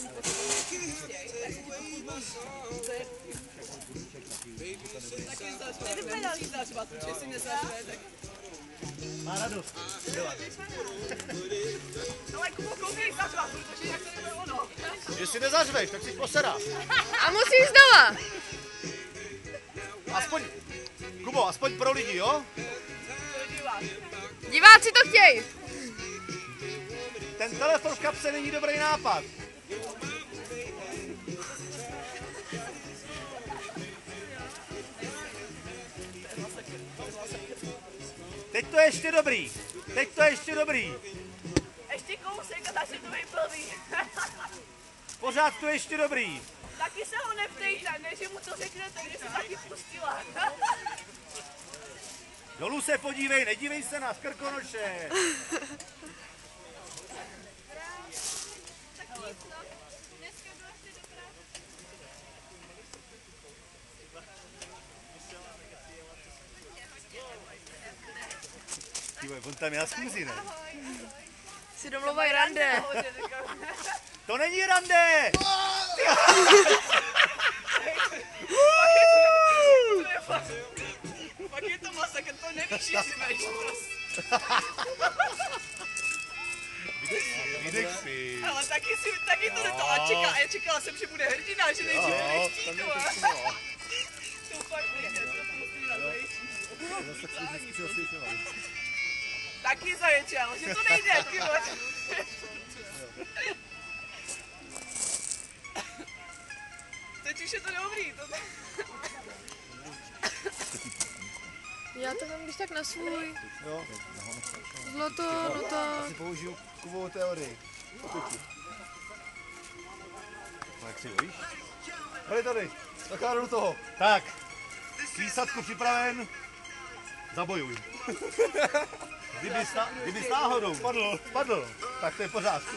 normální potřeby. Taky vypadá třeba, protože si nezařve, tak... Má radost. Ale Kubo, koukej zařvat, protože jak to nebude ono. Jestli nezařveš, tak si posera. A musíš znova. Aspoň, Kubo, aspoň pro lidi, jo? Diváci to chtějí. Ten telefon v kapse není dobrý nápad. Teď to je ještě dobrý. Teď to je ještě dobrý. Ještě kousek a tak se to vyplví. Pořád to je ještě dobrý. Taky se ho neptejte, než mu to řeknete, že se taky pustila. Dolů se podívej, nedívej se na Krkonoše. Dívej, on tam je na schůzi, ne? Si domluvají rande. To není rande! Pak je to masakr, to nevíš, jestli veš prostě. Vydech si. Ale taky to neto a čekala jsem, že bude hrdina, že nejdřív bude štítu. To fakt nejde, to musí na zaječí. Taky zaječel, že to nejde, ty vole. Teď už je to dobrý, to... Já to mám když tak na svůj. Jo. Zlato, no tak. Asi použiju Kubovou teorii. Jak si víš? Tady, zakládám do toho. Tak, výsadku připraven, zabojuj. Kdyby náhodou spadl, tak to je v pořádku.